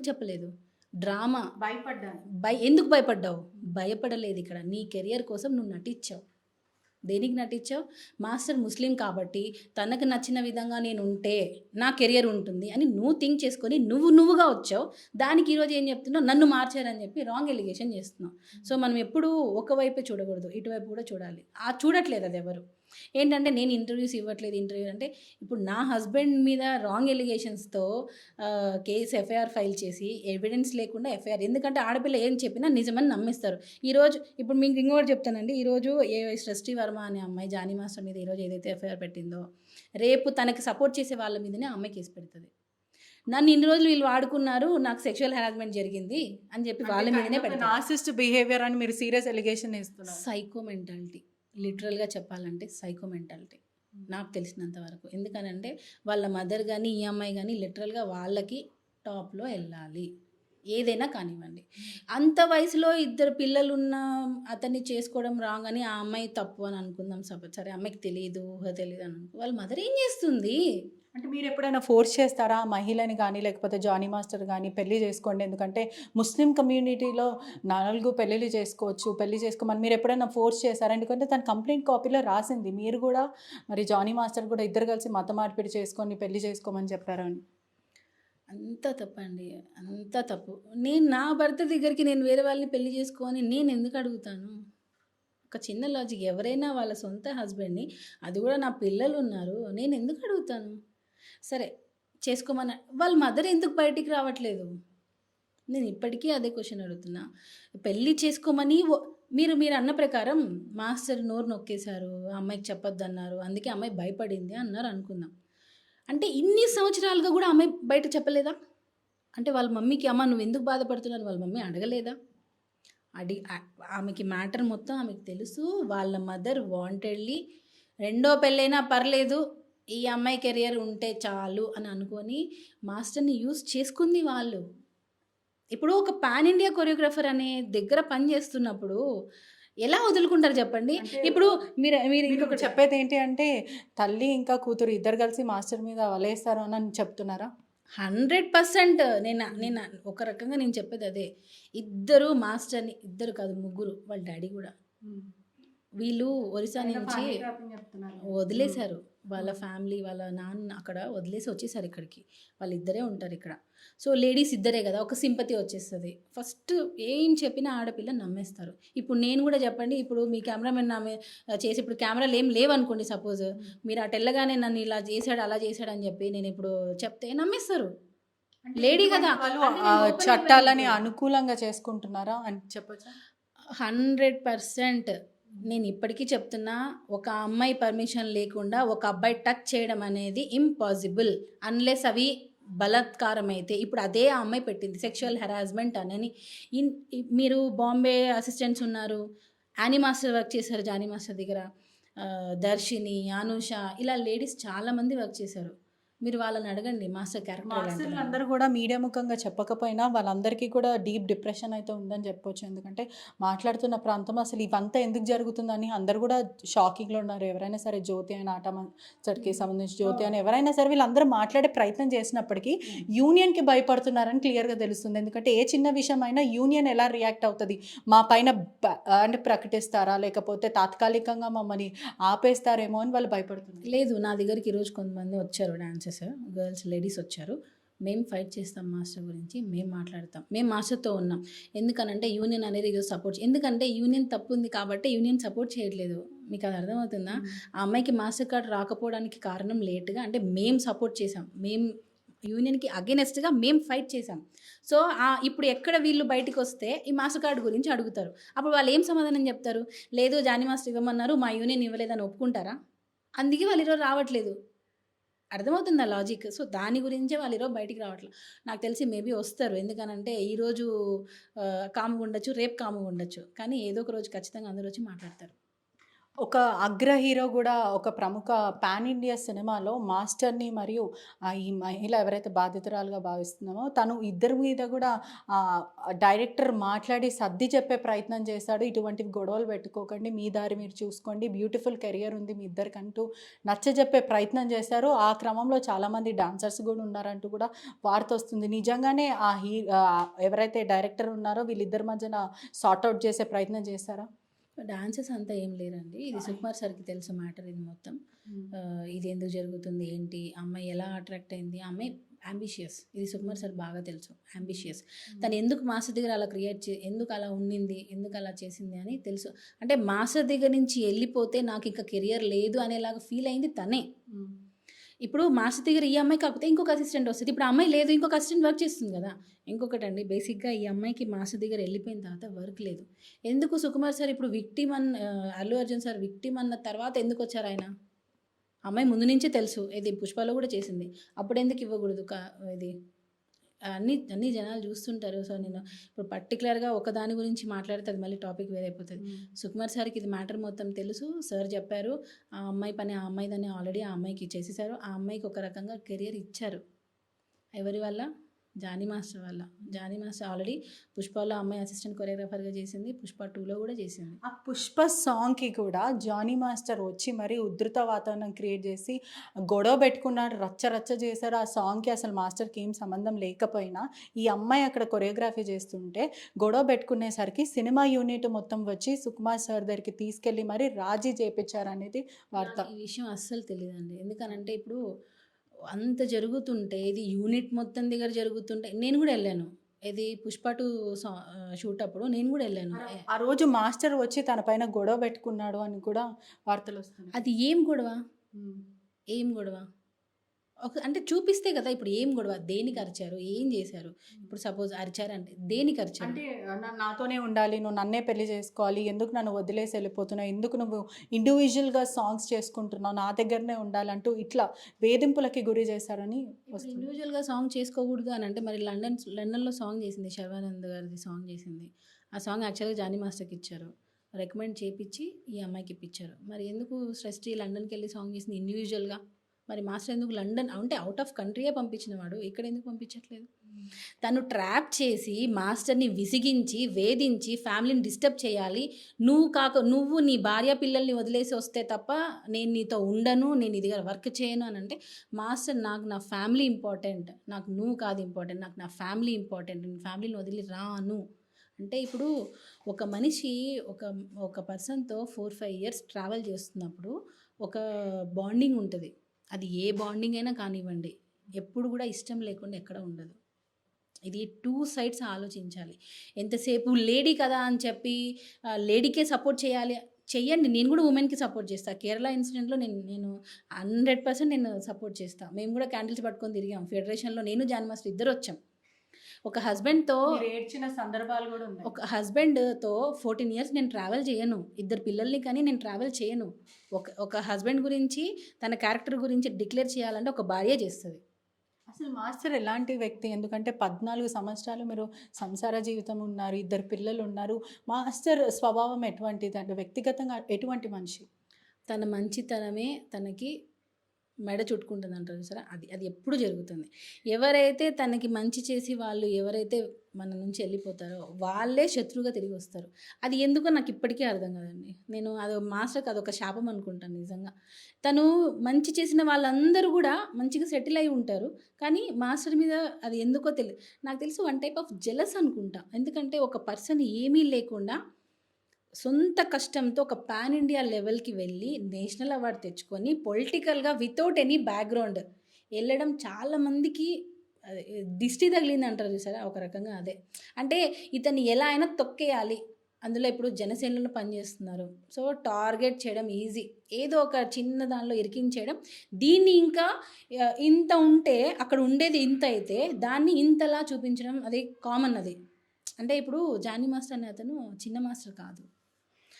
చెప్పలేదు? డ్రామా భయపడ్డాను. ఎందుకు భయపడ్డావు? భయపడలేదు. ఇక్కడ నీ కెరియర్ కోసం నువ్వు నటించావు. దేనికి నటించావు? మాస్టర్ ముస్లిం కాబట్టి తనకు నచ్చిన విధంగా నేను ఉంటే నా కెరియర్ ఉంటుంది అని నువ్వు థింక్ చేసుకొని నువ్వుగా వచ్చావు. దానికి ఈరోజు ఏం చెప్తున్నావు? నన్ను మార్చారని చెప్పి రాంగ్ ఎలిగేషన్ చేస్తున్నావు. సో మనం ఎప్పుడూ ఒకవైపే చూడకూడదు, ఇటువైపు కూడా చూడాలి. చూడట్లేదు అది ఎవరు. ఏంటంటే నేను ఇంటర్వ్యూస్ ఇవ్వట్లేదు, ఇంటర్వ్యూ అంటే ఇప్పుడు నా హస్బెండ్ మీద రాంగ్ ఎలిగేషన్స్తో కేసు ఎఫ్ఐఆర్ ఫైల్ చేసి ఎవిడెన్స్ లేకుండా ఎఫ్ఐఆర్, ఎందుకంటే ఆడపిల్ల ఏం చెప్పినా నిజమని నమ్మిస్తారు. ఈరోజు ఇప్పుడు మీకు ఇంకోటి చెప్తానండి, ఈరోజు సృష్టి వర్మ అనే అమ్మాయి జానీ మాస్టర్ మీద ఈరోజు ఏదైతే ఎఫ్ఐఆర్ పెట్టిందో, రేపు తనకి సపోర్ట్ చేసే వాళ్ళ మీదనే అమ్మాయి కేసు పెడుతుంది. నన్ను ఇన్ని రోజులు వీళ్ళు వాడుకున్నారు, నాకు సెక్షువల్ హెరాస్మెంట్ జరిగింది అని చెప్పి వాళ్ళ మీదనే పెడతారు. నార్సిస్ట్ బిహేవియర్ అని మీరు సీరియస్ ఎలిగేషన్ ఇస్తున్నారు. సైకో మెంటాలిటీ, లిటరల్గా చెప్పాలంటే సైకో మెంటాలిటీ నాకు తెలిసినంత వరకు. ఎందుకనంటే వాళ్ళ మదర్ కానీ ఈ అమ్మాయి కానీ లిటరల్గా వాళ్ళకి టాప్లో వెళ్ళాలి, ఏదైనా కానివ్వండి. అంత వయసులో 2 పిల్లలున్న అతన్ని చేసుకోవడం రాంగ్ అని ఆ అమ్మాయి తప్పు అని అనుకుందాం. సరే అమ్మాయికి తెలియదు, ఊహ తెలియదు అని అనుకో, వాళ్ళ మదర్ ఏం చేస్తుంది? అంటే మీరు ఎప్పుడైనా ఫోర్స్ చేస్తారా మహిళని కానీ లేకపోతే జానీ మాస్టర్ కానీ పెళ్లి చేసుకోండి, ఎందుకంటే ముస్లిం కమ్యూనిటీలో 4 పెళ్ళిళ్ళు చేసుకోవచ్చు, పెళ్లి చేసుకోమని మీరు ఎప్పుడైనా ఫోర్స్ చేస్తారా? ఎందుకంటే తన కంప్లైంట్ కాపీలో రాసింది మీరు కూడా మరి జానీ మాస్టర్ కూడా ఇద్దరు కలిసి మత మార్పిడి చేసుకొని పెళ్లి చేసుకోమని చెప్పారని. అంత తప్పండి, అంత తప్పు. నేను నా భర్త దగ్గరికి నేను వేరే వాళ్ళని పెళ్లి చేసుకోని నేను ఎందుకు అడుగుతాను? ఒక చిన్న లాజిక్, ఎవరైనా వాళ్ళ సొంత హస్బెండ్ని, అది కూడా నా పిల్లలు ఉన్నారు, నేను ఎందుకు అడుగుతాను? సరే చేసుకోమని వాళ్ళ మదర్ ఎందుకు బయటికి రావట్లేదు? నేను ఇప్పటికీ అదే క్వశ్చన్ అడుగుతున్నా. పెళ్ళి చేసుకోమని మీరు అన్న ప్రకారం మాస్టర్ నోరు నొక్కేశారు, అమ్మాయికి చెప్పొద్దు అన్నారు, అందుకే అమ్మాయి భయపడింది అన్నారు అనుకుందాం. అంటే ఇన్ని సంవత్సరాలుగా కూడా అమ్మాయి బయట చెప్పలేదా? అంటే వాళ్ళ మమ్మీకి అమ్మ నువ్వు ఎందుకు బాధపడుతున్నావు వాళ్ళ మమ్మీ అడగలేదా? ఆమెకి మ్యాటర్ మొత్తం ఆమెకు తెలుసు. వాళ్ళ మదర్ వాంటెడ్లీ 2వ పెళ్ళైనా పర్లేదు, ఈ అమ్మాయి కెరియర్ ఉంటే చాలు అని అనుకొని మాస్టర్ని యూజ్ చేసుకుంది వాళ్ళు. ఇప్పుడు ఒక పాన్ ఇండియా కొరియోగ్రాఫర్ అనే దగ్గర పని చేస్తున్నప్పుడు ఎలా వదులుకుంటారు చెప్పండి? ఇప్పుడు మీరు ఇంకొకటి చెప్పేది ఏంటి అంటే తల్లి ఇంకా కూతురు ఇద్దరు కలిసి మాస్టర్ మీద వలేస్తారు అని చెప్తున్నారా? 100%. నేను ఒక రకంగా నేను చెప్పేది అదే. ఇద్దరు మాస్టర్ని, ఇద్దరు కాదు ముగ్గురు, వాళ్ళ డాడీ కూడా, వీళ్ళు ఒరిస్సా నుంచి వదిలేశారు. వాళ్ళ ఫ్యామిలీ వాళ్ళ నాన్న అక్కడ వదిలేసి వచ్చేసారు ఇక్కడికి. వాళ్ళిద్దరే ఉంటారు ఇక్కడ. సో లేడీస్ ఇద్దరే కదా, ఒక సింపతి వచ్చేస్తుంది. ఫస్ట్ ఏం చెప్పినా ఆడపిల్ల నమ్మేస్తారు. ఇప్పుడు నేను కూడా చెప్పండి, ఇప్పుడు మీ కెమెరామెన్ చేసి ఇప్పుడు కెమెరాలు ఏం లేవనుకోండి, సపోజ్ మీరు అటు వెళ్ళగానే నన్ను ఇలా చేశాడు అలా చేశాడు అని చెప్పి నేను ఇప్పుడు చెప్తే నమ్మేస్తారు. లేడీ కదా, చట్టాలని అనుకూలంగా చేసుకుంటున్నారా అని చెప్పచ్చు. 100%. నేను ఇప్పటికీ చెప్తున్నా, ఒక అమ్మాయి పర్మిషన్ లేకుండా ఒక అబ్బాయి టచ్ చేయడం అనేది ఇంపాసిబుల్. అన్లెస్ అవి బలాత్కారం అయితే ఇప్పుడు అదే ఆ అమ్మాయి పెట్టింది సెక్షువల్ హెరాస్మెంట్ అని. మీరు బాంబే అసిస్టెంట్స్ ఉన్నారు, యానీ మాస్టర్ వర్క్ చేశారు జానీ మాస్టర్ దగ్గర, దర్శిని, అనూష, ఇలా లేడీస్ చాలామంది వర్క్ చేశారు. మీరు వాళ్ళని అడగండి మాస్టర్ క్యారెక్టర్ మాస్టర్లు అందరూ కూడా మీడియా ముఖంగా చెప్పకపోయినా వాళ్ళందరికీ కూడా డీప్ డిప్రెషన్ అయితే ఉందని చెప్పొచ్చు. ఎందుకంటే మాట్లాడుతున్న ప్రాంతం అసలు ఇవంతా ఎందుకు జరుగుతుందని అందరూ కూడా షాకింగ్లో ఉన్నారు. ఎవరైనా సరే జ్యోతి అని ఆట చడికి సంబంధించి జ్యోతి అని ఎవరైనా సరే వీళ్ళందరూ మాట్లాడే ప్రయత్నం చేసినప్పటికీ యూనియన్కి భయపడుతున్నారని క్లియర్గా తెలుస్తుంది. ఎందుకంటే ఏ చిన్న విషయం అయినా యూనియన్ ఎలా రియాక్ట్ అవుతుంది, మా పైన అంటే ప్రకటిస్తారా లేకపోతే తాత్కాలికంగా మమ్మల్ని ఆపేస్తారేమో అని వాళ్ళు భయపడుతున్నారు. లేదు, నా దగ్గరికి ఈరోజు కొంతమంది వచ్చారు, డాన్సెస్ గర్ల్స్ లేడీస్ వచ్చారు. మేము ఫైట్ చేస్తాం మాస్టర్ గురించి, మేము మాట్లాడతాం, మేము మాస్టర్తో ఉన్నాం. ఎందుకనంటే యూనియన్ అనేది ఈరోజు సపోర్ట్, ఎందుకంటే యూనియన్ తప్పు ఉంది కాబట్టి యూనియన్ సపోర్ట్ చేయట్లేదు. మీకు అది అర్థమవుతుందా? ఆ అమ్మాయికి మాస్టర్ కార్డ్ రాకపోవడానికి కారణం లేట్గా అంటే మేము సపోర్ట్ చేసాం, మేము యూనియన్కి అగెనెస్ట్గా మేము ఫైట్ చేసాం. సో ఇప్పుడు ఎక్కడ వీళ్ళు బయటకు వస్తే ఈ మాస్టర్ కార్డు గురించి అడుగుతారు. అప్పుడు వాళ్ళు ఏం సమాధానం చెప్తారు? లేదు జానీ మాస్టర్ ఇవ్వమన్నారు, మా యూనియన్ ఇవ్వలేదని ఒప్పుకుంటారా? అందుకే వాళ్ళు ఈరోజు రావట్లేదు. అర్థమవుతుందా లాజిక్? సో దాని గురించే వాళ్ళు ఈరోజు బయటికి రావట్లేదు. నాకు తెలిసి మేబీ వస్తారు. ఎందుకనంటే ఈరోజు కాముగా ఉండొచ్చు, రేపు కాముగా ఉండొచ్చు, కానీ ఏదో ఒక రోజు ఖచ్చితంగా అందరూ వచ్చి మాట్లాడతారు. ఒక అగ్ర హీరో కూడా ఒక ప్రముఖ పాన్ ఇండియా సినిమాలో మాస్టర్ని మరియు ఈ మహిళ ఎవరైతే బాధితురాలుగా భావిస్తున్నామో తను ఇద్దరి మీద కూడా డైరెక్టర్ మాట్లాడి సర్ది చెప్పే ప్రయత్నం చేశాడు. ఇటువంటివి గొడవలు పెట్టుకోకండి, మీ దారి మీరు చూసుకోండి, బ్యూటిఫుల్ కెరియర్ ఉంది మీ ఇద్దరికంటూ నచ్చజెప్పే ప్రయత్నం చేశారు. ఆ క్రమంలో చాలామంది డాన్సర్స్ కూడా ఉన్నారంటూ కూడా వార్త వస్తుంది. నిజంగానే ఎవరైతే డైరెక్టర్ ఉన్నారో వీళ్ళిద్దరి మధ్యన సార్ట్అవుట్ చేసే ప్రయత్నం చేశారా? డాన్సెస్ అంతా ఏం లేరండి. ఇది సుకుమార్ సార్కి తెలుసు మ్యాటర్ ఇది మొత్తం. ఇది ఎందుకు జరుగుతుంది ఏంటి, అమ్మాయి ఎలా అట్రాక్ట్ అయింది, అమ్మాయి అంబిషియస్, ఇది సుకుమార్ సార్ బాగా తెలుసు. అంబిషియస్, తను ఎందుకు మాస్టర్ దగ్గర అలా ఎందుకు అలా ఉండింది, ఎందుకు అలా చేసింది అని తెలుసు. అంటే మాస్టర్ దగ్గర నుంచి వెళ్ళిపోతే నాకు ఇంకా కెరియర్ లేదు అనేలాగా ఫీల్ అయింది తనే. ఇప్పుడు మాస్టర్ దగ్గర ఈ అమ్మాయి కాకపోతే ఇంకొక అసిస్టెంట్ వస్తుంది. ఇప్పుడు అమ్మాయి లేదు, ఇంకొక అసిస్టెంట్ వర్క్ చేస్తుంది కదా. ఇంకొకటి అండి, బేసిక్గా ఈ అమ్మాయికి మాస్టర్ దగ్గర వెళ్ళిపోయిన తర్వాత వర్క్ లేదు. ఎందుకు సుకుమార్ సార్ ఇప్పుడు అల్లు అర్జున్ సార్ విక్టిమ్ అన్న తర్వాత ఎందుకు వచ్చారు ఆయన? అమ్మాయి ముందు నుంచే తెలుసు, ఇది పుష్పలో కూడా చేసింది, అప్పుడు ఎందుకు ఇవ్వకూడదు? ఇది అన్ని జనాలు చూస్తుంటారు. సో నేను ఇప్పుడు పర్టికులర్గా ఒకదాని గురించి మాట్లాడితే అది మళ్ళీ టాపిక్ వేరైపోతుంది. సుకుమార్ సార్కి ఇది మ్యాటర్ మొత్తం తెలుసు. సార్ చెప్పారు ఆ అమ్మాయి పని ఆ అమ్మాయిదని, ఆల్రెడీ ఆ అమ్మాయికి ఇచ్చేసేసారు. ఆ అమ్మాయికి ఒక రకంగా కెరియర్ ఇచ్చారు. ఎవరి వల్ల? జానీ మాస్టర్ వల్ల. జానీ మాస్టర్ ఆల్రెడీ పుష్పలో అమ్మాయి అసిస్టెంట్ కొరియోగ్రాఫర్గా చేసింది, పుష్ప 2లో కూడా చేసింది. ఆ పుష్ప సాంగ్కి కూడా జానీ మాస్టర్ వచ్చి మరీ ఉధృత వాతావరణం క్రియేట్ చేసి గొడవ పెట్టుకున్నాడు, రచ్చ చేశారు. ఆ సాంగ్కి అసలు మాస్టర్కి ఏం సంబంధం లేకపోయినా ఈ అమ్మాయి అక్కడ కొరియోగ్రఫీ చేస్తుంటే గొడవ పెట్టుకునేసరికి సినిమా యూనిట్ మొత్తం వచ్చి సుకుమార్ సార్ దగ్గరికి తీసుకెళ్ళి మరీ రాజీ చేయించారు అనేది వార్త. ఈ విషయం అస్సలు తెలియదండి. ఎందుకనంటే ఇప్పుడు అంత జరుగుతుంటే, ఇది యూనిట్ మొత్తం దగ్గర జరుగుతుంటే నేను కూడా వెళ్ళాను. ఇది పుష్ప 2 షూట్ అప్పుడు నేను కూడా వెళ్ళాను. ఆ రోజు మాస్టర్ వచ్చి తన పైన గొడవ పెట్టుకున్నాడు అని కూడా వార్తలు వస్తున్నాయి. అది ఏం గొడవ? ఏం గొడవ? అంటే చూపిస్తే కదా. ఇప్పుడు ఏం గొడవ, దేనికి అరిచారు, ఏం చేశారు? ఇప్పుడు సపోజ్ అరిచారంటే దేనికి అరిచారు? అంటే నాతోనే ఉండాలి, నువ్వు నన్నే పెళ్లి చేసుకోవాలి, ఎందుకు నన్ను వదిలేసి వెళ్ళిపోతున్నావు, ఎందుకు నువ్వు ఇండివిజువల్గా సాంగ్స్ చేసుకుంటున్నావు, నా దగ్గరనే ఉండాలంటూ ఇట్లా వేధింపులకి గురి చేశారని వస్తుంది. ఇండివిజువల్గా సాంగ్ చేసుకోకూడదు అని అంటే మరి లండన్లో సాంగ్ చేసింది, శర్వానంద్ గారిది సాంగ్ చేసింది. ఆ సాంగ్ యాక్చువల్గా జానీ మాస్టర్కి ఇచ్చారు, రికమెండ్ చేయించి ఈ అమ్మాయికి ఇప్పించారు. మరి ఎందుకు సృష్టి లండన్కి వెళ్ళి సాంగ్ చేసింది ఇండివిజువల్గా? మరి మాస్టర్ ఎందుకు లండన్ అంటే అవుట్ ఆఫ్ కంట్రీయే పంపించిన వాడు, ఇక్కడ ఎందుకు పంపించట్లేదు? తను ట్రాప్ చేసి మాస్టర్ని విసిగించి వేధించి ఫ్యామిలీని డిస్టర్బ్ చేయాలి. నువ్వు నీ భార్య పిల్లల్ని వదిలేసి వస్తే తప్ప నేను నీతో ఉండను, నేను ఇది వర్క్ చేయను అని అంటే, మాస్టర్ నాకు నా ఫ్యామిలీ ఇంపార్టెంట్, నాకు నువ్వు కాదు ఇంపార్టెంట్, నాకు నా ఫ్యామిలీ ఇంపార్టెంట్, నేను ఫ్యామిలీని వదిలి రాను అంటే. ఇప్పుడు ఒక మనిషి ఒక పర్సన్తో 4-5 ఇయర్స్ ట్రావెల్ చేస్తున్నప్పుడు ఒక బాండింగ్ ఉంటుంది. అది ఏ బాండింగ్ అయినా కానివ్వండి, ఎప్పుడు కూడా ఇష్టం లేకుండా ఎక్కడ ఉండదు. ఇది 2 సైడ్స్ ఆలోచించాలి. ఎంతసేపు లేడీ కదా అని చెప్పి లేడీకే సపోర్ట్ చెయ్యండి. నేను కూడా ఉమెన్కి సపోర్ట్ చేస్తాను. కేరళ ఇన్సిడెంట్లో నేను 100% నేను సపోర్ట్ చేస్తాను. మేము కూడా క్యాండిల్స్ పట్టుకొని తిరిగాం ఫెడరేషన్లో. నేను జానీ మాస్టర్ ఇద్దరు వచ్చాం. ఒక హస్బెండ్తో ఏడ్చిన సందర్భాలు కూడా ఉన్నాయి. ఒక హస్బెండ్తో 14 ఇయర్స్ నేను ట్రావెల్ చేయను, 2 పిల్లల్ని కానీ నేను ట్రావెల్ చేయను. ఒక హస్బెండ్ గురించి తన క్యారెక్టర్ గురించి డిక్లేర్ చేయాలంటే ఒక భార్య చేస్తుంది. అసలు మాస్టర్ ఎలాంటి వ్యక్తి? ఎందుకంటే 14 సంవత్సరాలు మీరు సంసార జీవితం ఉన్నారు, 2 పిల్లలు ఉన్నారు. మాస్టర్ స్వభావం ఎటువంటిది? అంటే వ్యక్తిగతంగా ఎటువంటి మనిషి? తన మంచితనమే తనకి మెడ చుట్టుకుంటుంది అంటారు చూసారా, అది అది ఎప్పుడు జరుగుతుంది. ఎవరైతే తనకి మంచి చేసి వాళ్ళు ఎవరైతే మన నుంచి వెళ్ళిపోతారో వాళ్ళే శత్రువుగా తిరిగి వస్తారు. అది ఎందుకో నాకు ఇప్పటికీ అర్థం కాదండి. నేను అది మాస్టర్కి అదొక శాపం అనుకుంటాను నిజంగా. తను మంచి చేసిన వాళ్ళందరూ కూడా మంచిగా సెటిల్ అయి ఉంటారు, కానీ మాస్టర్ మీద అది ఎందుకో తెలియదు. నాకు తెలిసి వన్ టైప్ ఆఫ్ జెలస్ అనుకుంటా. ఎందుకంటే ఒక పర్సన్ ఏమీ లేకుండా సొంత కష్టంతో ఒక పాన్ ఇండియా లెవెల్కి వెళ్ళి నేషనల్ అవార్డు తెచ్చుకొని పొలిటికల్గా వితౌట్ ఎనీ బ్యాక్గ్రౌండ్ వెళ్ళడం చాలామందికి దిష్టి తగిలింది అంటారు చూసారా, ఒక రకంగా అదే. అంటే ఇతన్ని ఎలా అయినా తొక్కేయాలి. అందులో ఇప్పుడు జనసేనలో పనిచేస్తున్నారు, సో టార్గెట్ చేయడం ఈజీ, ఏదో ఒక చిన్న దానిలో ఇరికించేయడం. దీన్ని ఇంకా ఇంత ఉంటే అక్కడ ఉండేది ఇంత అయితే దాన్ని ఇంతలా చూపించడం అది కామన్. అది అంటే ఇప్పుడు జానీ మాస్టర్ అనే అతను చిన్న మాస్టర్ కాదు,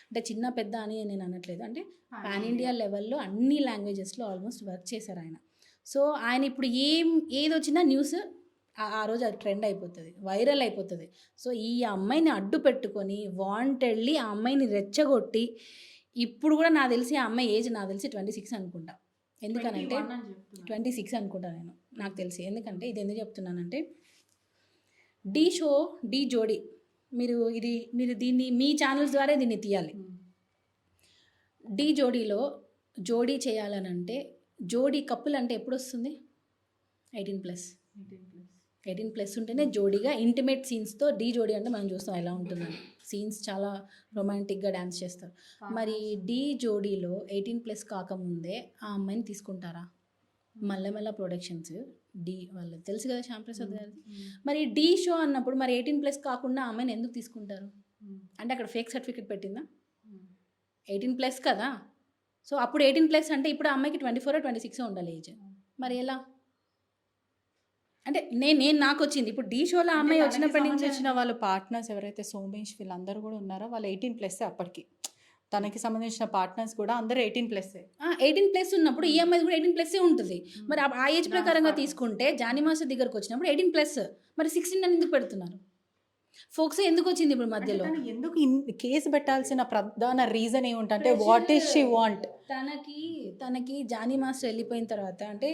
అంటే చిన్న పెద్ద అని నేను అనట్లేదు. అంటే పాన్ ఇండియా లెవెల్లో అన్ని లాంగ్వేజెస్లో ఆల్మోస్ట్ వర్క్ చేశారు ఆయన. సో ఆయన ఇప్పుడు ఏది వచ్చినా న్యూస్ ఆ రోజు అది ట్రెండ్ అయిపోతుంది, వైరల్ అయిపోతుంది. సో ఈ అమ్మాయిని అడ్డు పెట్టుకొని వాంటెడ్లీ ఆ అమ్మాయిని రెచ్చగొట్టి, ఇప్పుడు కూడా నాకు తెలిసి ఆ అమ్మాయి ఏజ్ నాకు తెలిసి 26 అనుకుంటా. ఎందుకనంటే 26 అనుకుంటా నేను, నాకు తెలిసి. ఎందుకంటే ఇది ఎందుకు చెప్తున్నానంటే ఢీ జోడీ మీరు దీన్ని మీ ఛానల్స్ ద్వారా దీన్ని తీయాలి. ఢీ జోడీలో జోడీ చేయాలనంటే జోడీ కప్పుల్ అంటే ఎప్పుడు వస్తుంది? 18+ ఉంటేనే జోడీగా ఇంటిమేట్ సీన్స్తో. ఢీ జోడీ అంటే మనం చూస్తాం ఎలా ఉంటుందని, సీన్స్ చాలా రొమాంటిక్గా డ్యాన్స్ చేస్తారు. మరి ఢీ జోడీలో 18+ కాకముందే ఆ అమ్మాయిని తీసుకుంటారా? మల్లెమల్ల ప్రొడక్షన్స్, డి వాళ్ళు తెలుసు కదా, శ్యాంప్రసాద్ గారిది. మరి డి షో అన్నప్పుడు మరి 18+ కాకుండా ఆ అమ్మాయిని ఎందుకు తీసుకుంటారు? అంటే అక్కడ ఫేక్ సర్టిఫికేట్ పెట్టిందా? 18+ కదా. సో అప్పుడు 18+ అంటే ఇప్పుడు ఆ అమ్మాయికి 24 or 26 ఉండాలి ఏజ్. మరి ఎలా? అంటే నాకు వచ్చింది ఇప్పుడు ఢీ షోలో ఆ అమ్మాయి వచ్చినప్పటి నుంచి వచ్చిన వాళ్ళ పార్ట్నర్స్ ఎవరైతే సోమేష్ వీళ్ళందరూ కూడా ఉన్నారో వాళ్ళు 18+ అప్పటికి. తనకి సంబంధించిన పార్ట్నర్స్ కూడా అందరూ 18+. 18+ ఉన్నప్పుడు ఈ అమ్మాయి కూడా 18+ ఉంటుంది. మరి ఆ ఏజ్ ప్రకారంగా తీసుకుంటే జానీ మాస్టర్ దగ్గరకు వచ్చినప్పుడు 18+, మరి 16 అని ఎందుకు పెడుతున్నారు? ఫోక్స్ ఎందుకు వచ్చింది ఇప్పుడు మధ్యలో? ఎందుకు కేసు పెట్టాల్సిన ప్రధాన రీజన్ ఏమిటంటే వాట్ ఈస్ షీ వాంట్? తనకి జానీ మాస్టర్ వెళ్ళిపోయిన తర్వాత అంటే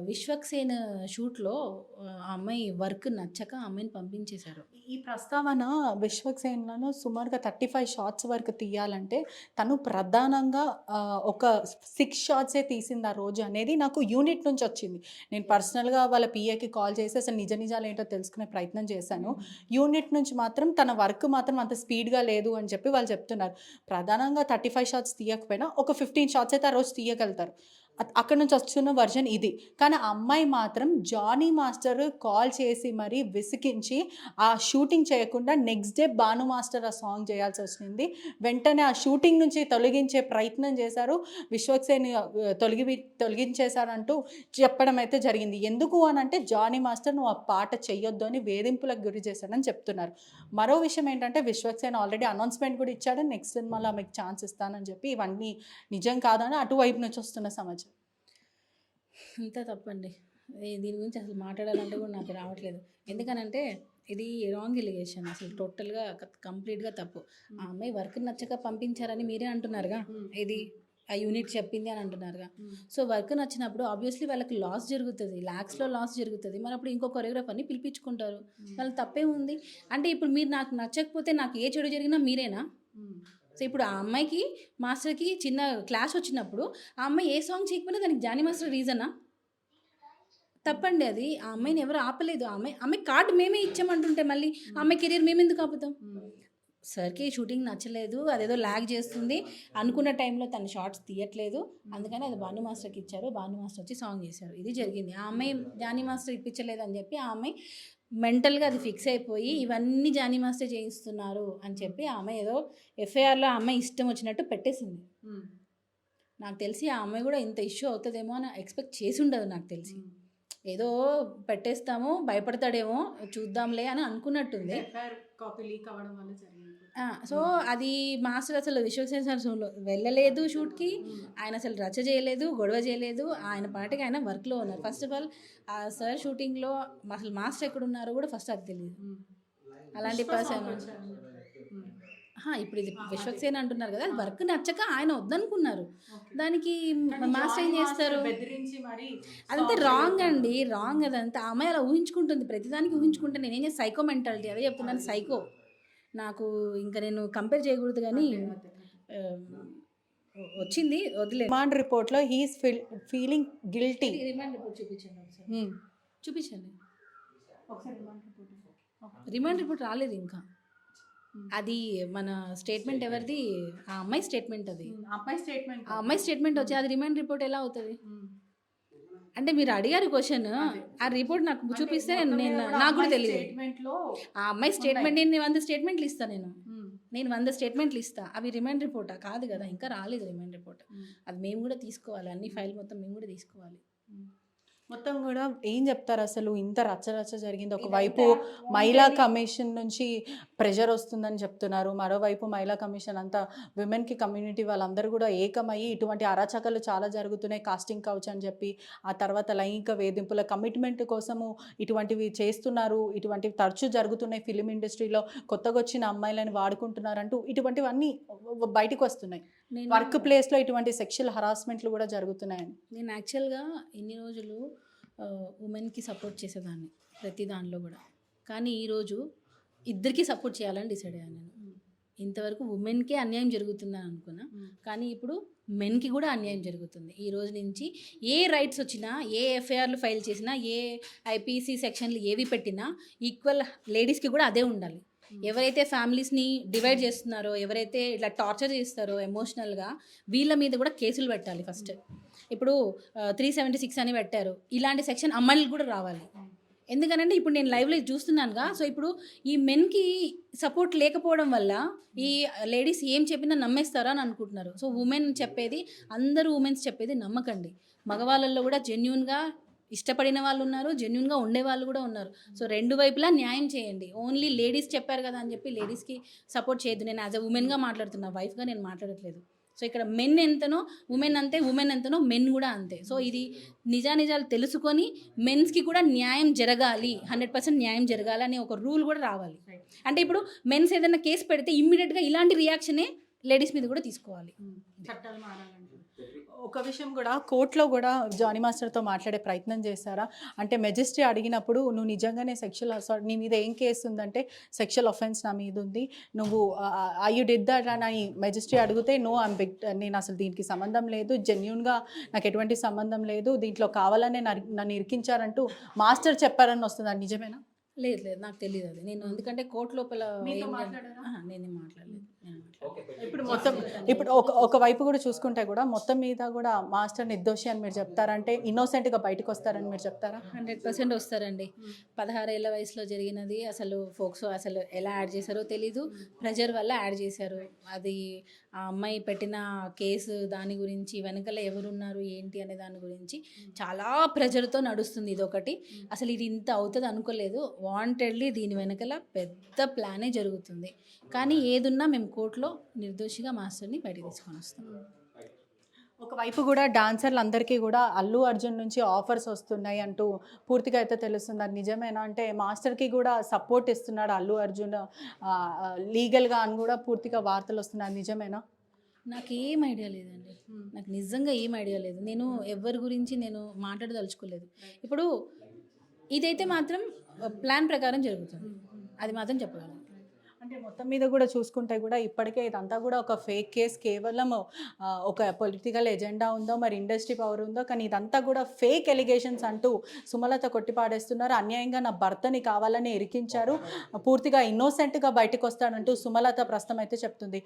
విశ్వక్సేన్ షూట్లో ఆ అమ్మాయి వర్క్ నచ్చక ఆ అమ్మాయిని పంపించేశారు. ఈ ప్రస్తావన విశ్వక్సేన్లను సుమారుగా 35 షాట్స్ వరకు తీయాలంటే తను ప్రధానంగా ఒక 6 షాట్సే తీసింది ఆ రోజు అనేది నాకు యూనిట్ నుంచి వచ్చింది. నేను పర్సనల్గా వాళ్ళ పిఏకి కాల్ చేసి అసలు నిజాలు ఏంటో తెలుసుకునే ప్రయత్నం చేశాను. యూనిట్ నుంచి మాత్రం తన వర్క్ మాత్రం అంత స్పీడ్గా లేదు అని చెప్పి వాళ్ళు చెప్తున్నారు. ప్రధానంగా 35 షాట్స్ తీయకపోయినా ఒక 15 షాట్స్ అయితే ఆ రోజు తీయగలుగుతారు. అక్కడ నుంచి వస్తున్న వర్జన్ ఇది. కానీ ఆ అమ్మాయి మాత్రం జానీ మాస్టర్ కాల్ చేసి మరీ విసిగించి ఆ షూటింగ్ చేయకుండా నెక్స్ట్ డే భాను మాస్టర్ ఆ సాంగ్ చేయాల్సి వచ్చింది. వెంటనే ఆ షూటింగ్ నుంచి తొలగించే ప్రయత్నం చేశారు, విశ్వక్సేన్ తొలగించేశారంటూ చెప్పడం అయితే జరిగింది. ఎందుకు అని అంటే జానీ మాస్టర్ నువ్వు ఆ పాట చెయ్యొద్దు అని వేధింపులకు గురి చేశాడని చెప్తున్నారు. మరో విషయం ఏంటంటే విశ్వక్సేన్ ఆల్రెడీ అనౌన్స్మెంట్ కూడా ఇచ్చాడు, నెక్స్ట్ సినిమాలో మీకు ఛాన్స్ ఇస్తానని చెప్పి. ఇవన్నీ నిజం కాదని అటువైపు నుంచి వస్తున్న సమాచారం. అంతా తప్పండి. దీని గురించి అసలు మాట్లాడాలంటే కూడా నాకు రావట్లేదు. ఎందుకనంటే ఇది రాంగ్ ఎలిగేషన్, అసలు టోటల్గా కంప్లీట్గా తప్పు. ఆ అమ్మాయి వర్క్ నచ్చక పంపించారని మీరే అంటున్నారుగా, ఇది ఆ యూనిట్ చెప్పింది అని అంటున్నారుగా. సో వర్క్ నచ్చినప్పుడు ఆబ్వియస్లీ వాళ్ళకి లాస్ జరుగుతుంది, ల్యాక్స్లో లాస్ జరుగుతుంది. మరి అప్పుడు ఇంకో కొరియోగ్రాఫర్ని పిలిపించుకుంటారు, వాళ్ళకి తప్పే ఉంది. అంటే ఇప్పుడు మీరు నాకు నచ్చకపోతే నాకు ఏ చెడు జరిగినా మీరేనా? సో ఇప్పుడు ఆ అమ్మాయికి మాస్టర్కి చిన్న క్లాష్ వచ్చినప్పుడు ఆ అమ్మాయి ఏ సాంగ్ చేయకపోయినా దానికి జానీ మాస్టర్ రీజనా? తప్పండి అది. ఆ అమ్మాయిని ఎవరు ఆపలేదు. ఆ అమ్మాయి కార్డు మేమే ఇచ్చామంటుంటే మళ్ళీ ఆ అమ్మాయి కెరీర్ మేమెందుకు ఆపుతాం? సార్కి షూటింగ్ నచ్చలేదు, అదేదో ల్యాగ్ చేస్తుంది, అనుకున్న టైంలో తన షార్ట్స్ తీయట్లేదు, అందుకని అది భాను మాస్టర్కి ఇచ్చారు, భాను మాస్టర్ వచ్చి సాంగ్ చేశారు. ఇది జరిగింది. ఆ అమ్మాయి జానీ మాస్టర్ ఇప్పించలేదు అని చెప్పి ఆ అమ్మాయి మెంటల్గా అది ఫిక్స్ అయిపోయి ఇవన్నీ జానీ మాస్టర్ చేయిస్తున్నారు అని చెప్పి ఆ అమ్మాయి ఏదో ఎఫ్ఐఆర్లో ఆ అమ్మాయి ఇష్టం వచ్చినట్టు పెట్టేసింది. నాకు తెలిసి ఆ అమ్మాయి కూడా ఇంత ఇష్యూ అవుతుందేమో అని ఎక్స్పెక్ట్ చేసి ఉండదు నాకు తెలిసి. ఏదో పెట్టేస్తాము, భయపడతాడేమో చూద్దాంలే అని అనుకున్నట్టుంది. కాపీ లీక్ అవ్వడం వల్ల జరిగింది. సో అది మాస్టర్ అసలు విశ్వక్సేన్ సార్ వెళ్ళలేదు షూట్కి, ఆయన అసలు రచ్చ చేయలేదు, గొడవ చేయలేదు, ఆయన పాటికి ఆయన వర్క్లో ఉన్నారు. ఫస్ట్ ఆఫ్ ఆల్ ఆ సార్ షూటింగ్లో అసలు మాస్టర్ ఎక్కడ ఉన్నారో కూడా ఫస్ట్ అది తెలియదు. అలాంటి పర్సన్ ఇప్పుడు ఇది విశ్వక్సేన్ అంటున్నారు కదా, వర్క్ నచ్చక ఆయన వద్దనుకున్నారు, దానికి మాస్టర్ ఏం చేస్తారు? అదంతా రాంగ్ అండి, రాంగ్. అదంతా ఆ అమ్మాయి అలా ఊహించుకుంటుంది, ప్రతిదానికి ఊహించుకుంటే నేనేం చేసి సైకో మెంటాలిటీ, అదే చెప్తున్నాను, సైకో. నాకు ఇంకా నేను కంపేర్ చేయకూడదు కానీ వచ్చింది, వదిలేదు. రిమాండ్ రిపోర్ట్లో he's feeling guilty. Remand report చూపించండి ఒకసారి, చూపించండి ఒకసారి. రిమాండ్ రిపోర్ట్ రాలేదు ఇంకా. అది మన స్టేట్మెంట్ ఎవరిది? ఆ అమ్మాయి స్టేట్మెంట్. అది ఆ అమ్మాయి స్టేట్మెంట్ వచ్చి అది రిమాండ్ రిపోర్ట్ ఎలా అవుతుంది? అంటే మీరు అడిగారు క్వశ్చన్, ఆ రిపోర్ట్ నాకు చూపిస్తే నేను నాకు కూడా తెలియదు. ఆ అమ్మాయి స్టేట్మెంట్ నేను 100 స్టేట్మెంట్లు ఇస్తాను, నేను 100 స్టేట్మెంట్లు ఇస్తా. అవి రిమాండ్ రిపోర్టా? కాదు కదా, ఇంకా రాలేదు రిమాండ్ రిపోర్ట్. అది మేము కూడా తీసుకోవాలి, అన్ని ఫైల్ మొత్తం మేము కూడా తీసుకోవాలి. మొత్తం కూడా ఏం చెప్తారు అసలు? ఇంత రచ్చరచ్చ జరిగింది. ఒకవైపు మహిళా కమిషన్ నుంచి ప్రెషర్ వస్తుందని చెప్తున్నారు, మరోవైపు మహిళా కమిషన్ అంతా విమెన్కి కమ్యూనిటీ వాళ్ళందరూ కూడా ఏకమయ్యి ఇటువంటి అరాచకాలు చాలా జరుగుతున్నాయి, కాస్టింగ్ కౌచ్ అని చెప్పి, ఆ తర్వాత లైంగిక వేధింపుల కమిట్మెంట్ కోసము ఇటువంటివి చేస్తున్నారు, ఇటువంటివి తరచూ జరుగుతున్నాయి ఫిలిం ఇండస్ట్రీలో, కొత్తగా వచ్చిన అమ్మాయిలను వాడుకుంటున్నారు అంటూ ఇటువంటివన్నీ బయటకు వస్తున్నాయి. వర్క్ ప్లేస్లో ఇటువంటి సెక్షువల్ హరాస్మెంట్లు కూడా జరుగుతున్నాయని. నేను యాక్చువల్గా ఇన్ని రోజులు ఉమెన్కి సపోర్ట్ చేసేదాన్ని ప్రతి దానిలో కూడా, కానీ ఈరోజు ఇద్దరికి సపోర్ట్ చేయాలని డిసైడ్ అయ్యాను నేను. ఇంతవరకు ఉమెన్కే అన్యాయం జరుగుతుందని అనుకున్నా, కానీ ఇప్పుడు మెన్కి కూడా అన్యాయం జరుగుతుంది. ఈ రోజు నుంచి ఏ రైట్స్ వచ్చినా, ఏ ఎఫ్ఐఆర్లు ఫైల్ చేసినా, ఏ ఐపీసీ సెక్షన్లు ఏవి పెట్టినా ఈక్వల్ లేడీస్కి కూడా అదే ఉండాలి. ఎవరైతే ఫ్యామిలీస్ని డివైడ్ చేస్తున్నారో, ఎవరైతే ఇట్లా టార్చర్ చేస్తారో ఎమోషనల్గా, వీళ్ళ మీద కూడా కేసులు పెట్టాలి ఫస్ట్. ఇప్పుడు 376 అని పెట్టారు, ఇలాంటి సెక్షన్ అమ్మాయిలకు కూడా రావాలి. ఎందుకనంటే ఇప్పుడు నేను లైవ్లో చూస్తున్నానుగా, సో ఇప్పుడు ఈ మెన్కి సపోర్ట్ లేకపోవడం వల్ల ఈ లేడీస్ ఏం చెప్పినా నమ్మేస్తారా అని అనుకుంటున్నారు. సో ఉమెన్ చెప్పేది, అందరూ ఉమెన్స్ చెప్పేది నమ్మకండి. మగవాళ్ళల్లో కూడా జెన్యూన్గా ఇష్టపడిన వాళ్ళు ఉన్నారు, జెన్యూన్గా ఉండే వాళ్ళు కూడా ఉన్నారు. సో రెండు వైపులా న్యాయం చేయండి. ఓన్లీ లేడీస్ చెప్పారు కదా అని చెప్పి లేడీస్కి సపోర్ట్ చేయొద్దు. నేను యాజ్ అ ఉమెన్గా మాట్లాడుతున్నా, వైఫ్గా నేను మాట్లాడట్లేదు. సో ఇక్కడ మెన్ ఎంతనో ఉమెన్ అంతే, ఉమెన్ ఎంతనో మెన్ కూడా అంతే. సో ఇది నిజాలు తెలుసుకొని మెన్స్కి కూడా న్యాయం జరగాలి, 100% న్యాయం జరగాలి అని ఒక రూల్ కూడా రావాలి. అంటే ఇప్పుడు మెన్స్ ఏదైనా కేసు పెడితే ఇమ్మీడియట్గా ఇలాంటి రియాక్షనే లేడీస్ మీద కూడా తీసుకోవాలి. చట్టాలు మారాలంటే ఒక విషయం కూడా కోర్టులో కూడా జానీ మాస్టర్తో మాట్లాడే ప్రయత్నం చేశారా? అంటే మెజిస్ట్రీ అడిగినప్పుడు నువ్వు నిజంగానే సెక్షువల్ అసాల్ట్, నీ మీద ఏం కేసు ఉందంటే సెక్షువల్ అఫెన్స్ నా మీద ఉంది, నువ్వు యూ డిడ్ దట్ అని మెజిస్ట్రీ అడిగితే నో ఐమ్ బిగ్, నేను అసలు దీనికి సంబంధం లేదు, జెన్యూన్గా నాకు ఎటువంటి సంబంధం లేదు, దీంట్లో కావాలనే నన్ను ఇరికించారంటూ మాస్టర్ చెప్పారని వస్తుంది. అది నిజమేనా? లేదు, నాకు తెలియదు అది. నేను ఎందుకంటే కోర్టు లోపల నేనేం మాట్లాడలేదు. ఇప్పుడు ఒక వైపు కూడా చూసుకుంటే కూడా మొత్తం మీద కూడా మాస్టర్ నిర్దోషి అని మీరు చెప్తారంటే ఇన్నోసెంట్గా బయటకు వస్తారని మీరు చెప్తారా? 100% వస్తారండి. 16 ఏళ్ళ వయసులో జరిగినది అసలు ఫోక్సో అసలు ఎలా యాడ్ చేశారో తెలీదు, ప్రెజర్ వల్ల యాడ్ చేశారు. అది ఆ అమ్మాయి పెట్టిన కేసు, దాని గురించి వెనకాల ఎవరున్నారు ఏంటి అనే దాని గురించి చాలా ప్రెజర్తో నడుస్తుంది. ఇది ఒకటి, అసలు ఇది ఇంత అవుతుంది అనుకోలేదు. వాంటెడ్లీ దీని వెనకాల పెద్ద ప్లానే జరుగుతుంది. కానీ ఏదున్నా మేము కోర్టులో నిర్దోషిగా మాస్టర్ని బయటకు తీసుకొని వస్తాం. ఒకవైపు కూడా డాన్సర్లు అందరికీ కూడా అల్లు అర్జున్ నుంచి ఆఫర్స్ వస్తున్నాయి అంటూ పూర్తిగా అయితే తెలుస్తుంది. అది నిజమేనా? అంటే మాస్టర్కి కూడా సపోర్ట్ ఇస్తున్నాడు అల్లు అర్జున్ లీగల్గా అని కూడా పూర్తిగా వార్తలు వస్తున్నాయి. నిజమేనా? నాకేం ఐడియా లేదండి, నాకు నిజంగా ఏం ఐడియా లేదు. నేను ఎవరి గురించి నేను మాట్లాడదలుచుకోలేదు. ఇప్పుడు ఇదైతే మాత్రం ప్లాన్ ప్రకారం జరుగుతుంది, అది మాత్రం చెప్పగలను. అంటే మొత్తం మీద కూడా చూసుకుంటే కూడా ఇప్పటికే ఇదంతా కూడా ఒక ఫేక్ కేస్, కేవలం ఒక పొలిటికల్ ఎజెండా ఉందో మరి ఇండస్ట్రీ పవర్ ఉందో, కానీ ఇదంతా కూడా ఫేక్ ఎలిగేషన్స్ అంటూ సుమలత కొట్టిపాడేస్తున్నారు. అన్యాయంగా నా భర్తని కావాలని ఇరికించారు, పూర్తిగా ఇన్నోసెంట్గా బయటకు వస్తాడంటూ సుమలత ప్రస్తుతం అయితే చెప్తుంది.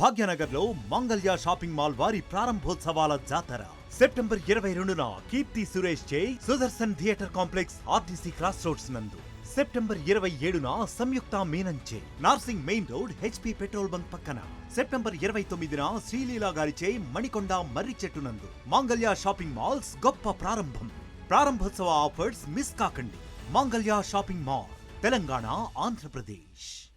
భాగ్యనగర్లో మంగళ్య షాపింగ్ మాల్ వారి ప్రారంభోత్సవాల జాతర సెప్టెంబర్ 22న కీర్తి సురేష్ చే Sudarshan theatre complex RTC cross roads నందు, సెప్టెంబర్ 27న సంయుక్త మీనంచే Narsing main road HP petrol bunk పక్కన, సెప్టెంబర్ 29న శ్రీలీలా గారిచే మణికొండ మర్రి చెట్టు నందు. మాంగళ్య షాపింగ్ మాల్స్ గొప్ప ప్రారంభం. ప్రారంభోత్సవ ఆఫర్స్ మిస్ కాకండి. Mangalya shopping mall, Telangana, Andhra Pradesh.